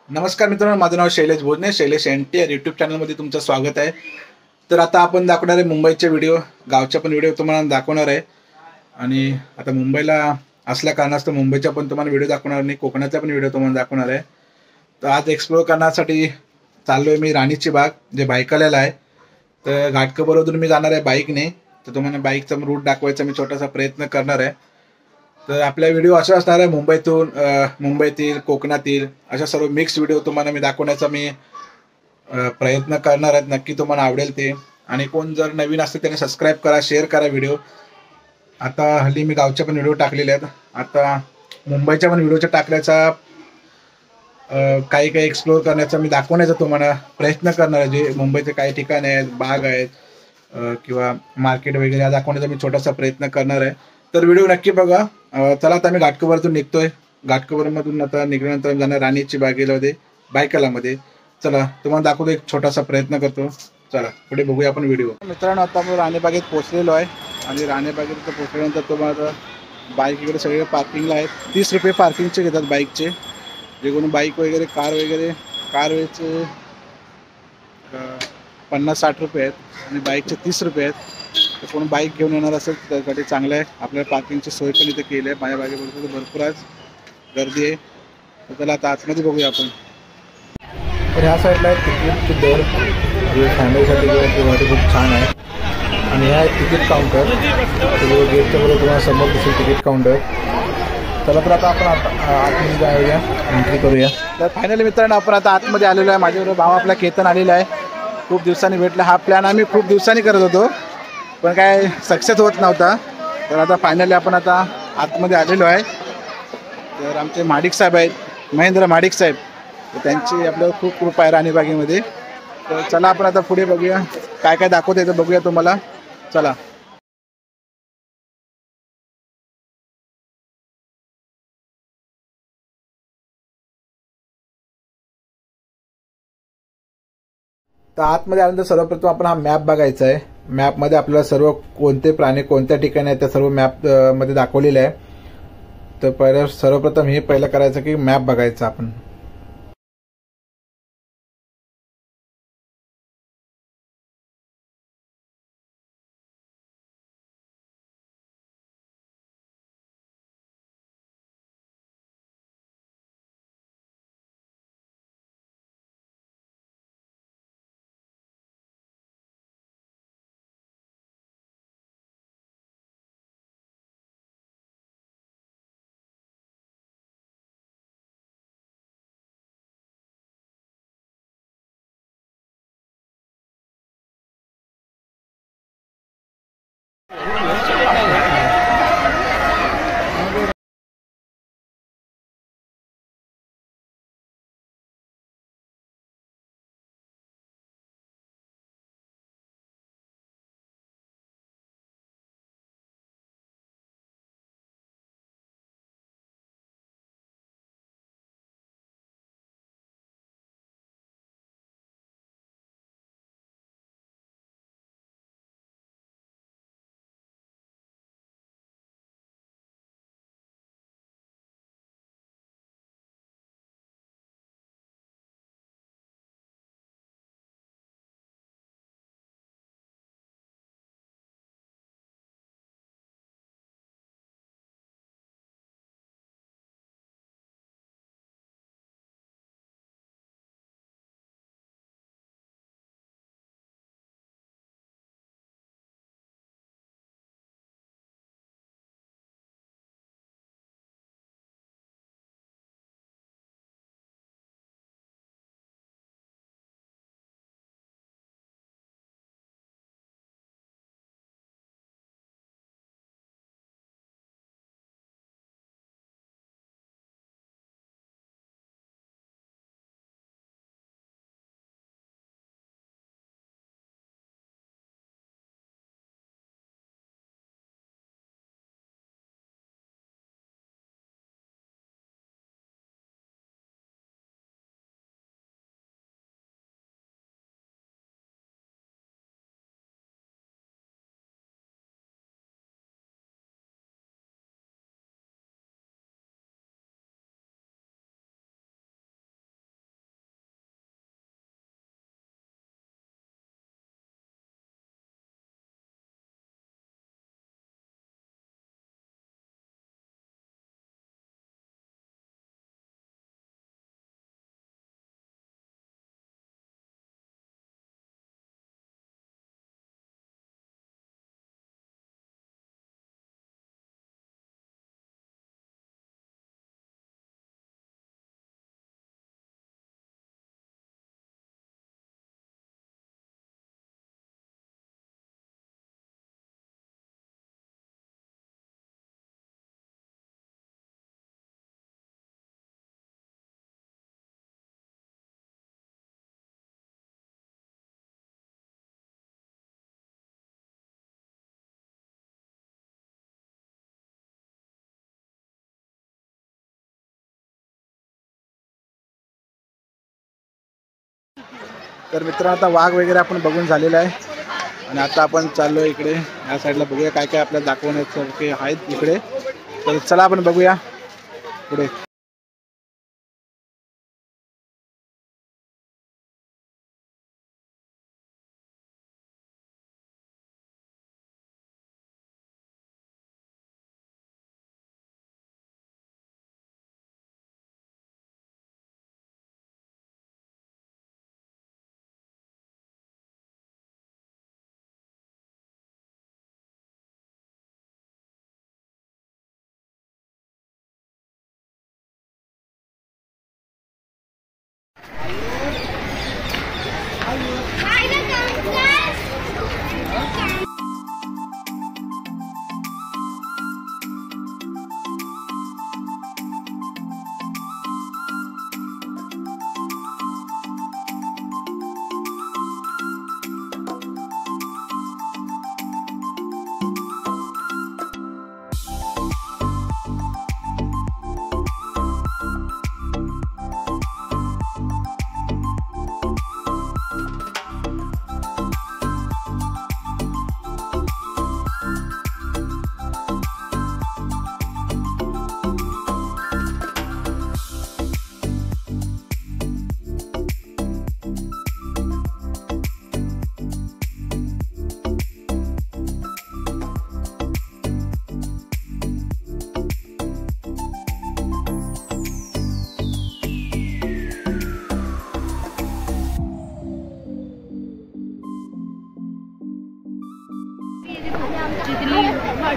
नमस्कार मित्रांनो, माझं नाव शैलेश भोजने, शैलेश NTR यूट्यूब चॅनलमध्ये तुमचं स्वागत आहे. तर आता आपण दाखवणार आहे मुंबईचे व्हिडिओ, गावच्या पण व्हिडिओ तुम्हाला दाखवणार आहे. आणि आता मुंबईला असल्या कारणास्तव मुंबईचा पण तुम्हाला व्हिडिओ दाखवणार नाही, कोकणाचा पण व्हिडिओ तुम्हाला दाखवणार आहे. तर आज एक्सप्लोअर करण्यासाठी चाललो आहे मी राणीची बाग, जे बायकाल्याला आहे. तर घाटकोपरमधून मी जाणार आहे बाईकने. तर तुम्हाला बाईकचा रूट दाखवायचा मी छोटासा प्रयत्न करणार आहे. तर आपला व्हिडिओ असा असणार आहे, मुंबईतील कोकणातील अशा सर्व मिक्स व्हिडिओ तुम्हाला मी दाखवण्याचा प्रयत्न करणार आहेत. नक्की तुम्हाला आवडेल ते. आणि कोण जर नवीन असते त्याने सबस्क्राईब करा, शेअर करा व्हिडिओ. आता हल्ली मी गावच्या पण व्हिडिओ टाकलेले आहेत, आता मुंबईच्या पण व्हिडिओच्या टाकण्याचा काही काही एक्सप्लोअर करण्याचा मी दाखवण्याचा तुम्हाला प्रयत्न करणार आहे. जे मुंबईचे काही ठिकाणे आहेत, बाग आहेत, किंवा मार्केट वगैरे दाखवण्याचा मी छोटासा प्रयत्न करणार आहे. तर व्हिडिओ नक्की बघा. चला आता मी घाटकोपरतून निघतोय. घाटकोपरमधून आता निघाल्यानंतर जाणार राणीची बागेमध्ये, बायकालामध्ये. चला तुम्हाला दाखवतो, एक छोटासा प्रयत्न करतो. चला पुढे बघूया आपण व्हिडिओ. मित्रांनो, आता आपण राणीबागेत पोहोचलेलो आहे. आणि राणीबागेत पोहोचल्यानंतर तुम्हाला बाईक इकडे सगळे पार्किंगला आहेत. 30 रुपये पार्किंगचे घेतात बाईकचे. जे कोणी बाईक वगैरे कार वेळचे 50-60 रुपये आहेत आणि बाईकचे 30 रुपये आहेत. तर कोणी बाईक घेऊन येणार असेल तर त्यासाठी चांगलं आहे. आपल्याला पार्किंगची सोय पण इथे केली आहे. माझ्या बागेबरोबर भरपूर आज गर्दी आहे. तर त्याला आता आतमध्ये बघूया आपण. तर ह्या साईडला तिकीटचे दर फॅमिलीसाठी खूप छान आहे. आणि ह्या तिकीट काउंटर, गेटच्या बरोबर तुम्हाला समोर दिसेल तिकीट काउंटर. चला तर आता आपण आतमध्ये जाऊया, एंट्री करूया. तर फायनली मित्रांनो, आपण आता आतमध्ये आलेलो आहे. माझ्याबरोबर भाव आपला केतन आलेला आहे. खूप दिवसांनी भेटला. हा प्लॅन आम्ही खूप दिवसांनी करत होतो, पण काय सक्सेस होत नव्हता. तर आता फायनली आपण आता आतमध्ये आलेलो आहे. तर आमचे माडिक साहेब आहेत, महेंद्र माडिक साहेब. तर त्यांची आपल्याला खूप कृपा आहे राणीबागेमध्ये. तर चला आपण आता पुढे बघूया, काय काय दाखवता येतं बघूया तुम्हाला. चला. तर आतमध्ये आल्यानंतर सर्वप्रथम आपण हा मॅप बघायचा आहे. मॅपमध्ये आपल्याला सर्व कोणते प्राणी कोणत्या ठिकाणी आहेत त्या सर्व मॅप मध्ये दाखवलेले आहे. तर सर्वप्रथम हे पहिलं करायचं की मॅप बघायचा आपण. तर मित्रांनो आता वाघ वगैरे आपण बघून झालेला आहे आणि आता आपण चाललो इकडे या साईडला बघूया काय काय आपल्याला दाखवण्यासारखे आहेत इकडे. तर चला आपण बघूया पुढे.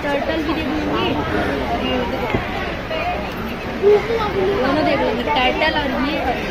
टर्टल भी दोनों देख लेंगे, टर्टल और ये।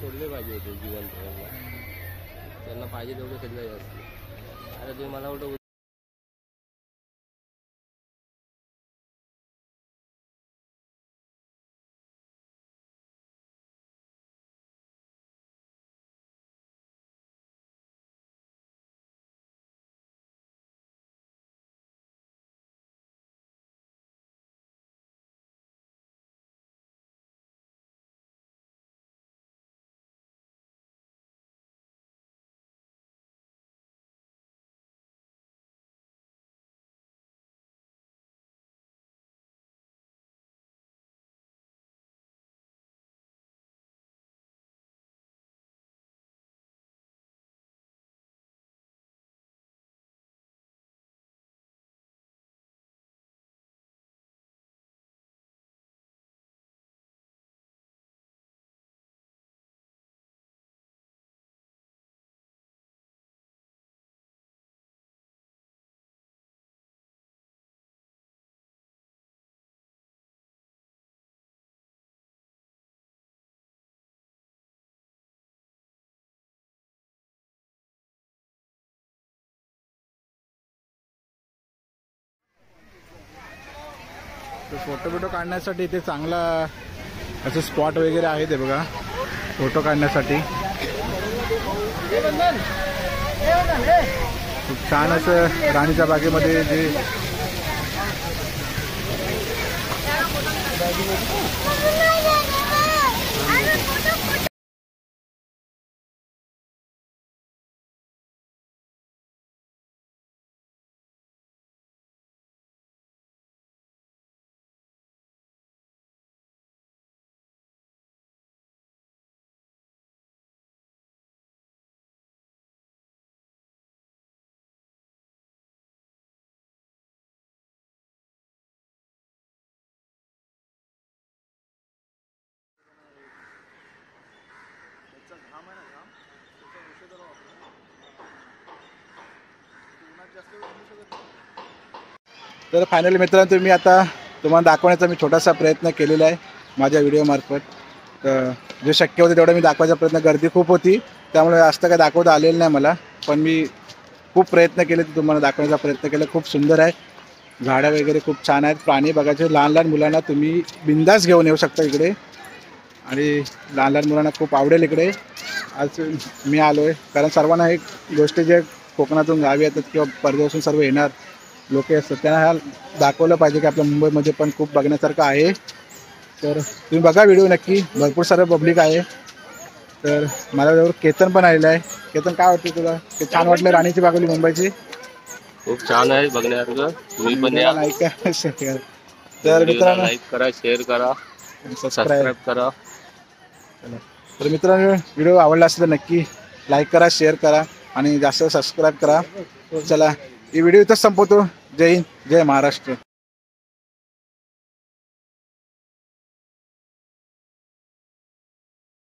सोडले पाहिजे होते जीवन त्यांना पाहिजे तेवढे सगळे असते. अरे तुम्ही मला कुठं फोटो बिटो काढण्यासाठी इथे चांगला असं स्पॉट वगैरे आहे ते बघा फोटो काढण्यासाठी. खूप छान असं राणीच्या बागेमध्ये जे तर फायनली मित्रांनो मी आता तुम्हाला दाखवण्याचा मी छोटासा प्रयत्न केलेला आहे माझ्या व्हिडिओमार्फत. तर जे शक्य होते तेवढं मी दाखवायचा प्रयत्न. गर्दी खूप होती त्यामुळे जास्त काय दाखवता आलेलं नाही मला, पण मी खूप प्रयत्न केले ते तुम्हाला दाखवण्याचा प्रयत्न केला. खूप सुंदर आहे, झाडं वगैरे खूप छान आहेत, प्राणी बघायचे. लहान लहान मुलांना तुम्ही बिंदास घेऊन येऊ शकता इकडे आणि लहान लहान मुलांना खूप आवडेल इकडे. आज मी आलो आहे कारण सर्वांना एक गोष्ट जे कोकणातून गावी येतात किंवा परदेशातून सर्व येणार लोक असतात त्यांना ह्या दाखवलं पाहिजे की आपल्या मुंबईमध्ये पण खूप बघण्यासारखं आहे. तर तुम्ही बघा व्हिडिओ नक्की, भरपूर सारं पब्लिक आहे. तर माझ्याबरोबर केतन पण आलेलं आहे. केतन काय वाटतं तुला? ते छान वाटलं राणीची बागोली मुंबईची? खूप छान आहे बघण्यासारखं. तुम्ही पण या. लाईक करा, शेअर करा. तर मित्रांनो लाईक करा, शेअर करा, सबस्क्राईब करा. तर मित्रांनो व्हिडिओ आवडला असेल तर नक्की लाईक करा, शेअर करा आणि जास्त सबस्क्राईब करा. चला ही व्हिडिओ इथंच संपवतो. जय हिंद, जय महाराष्ट्र.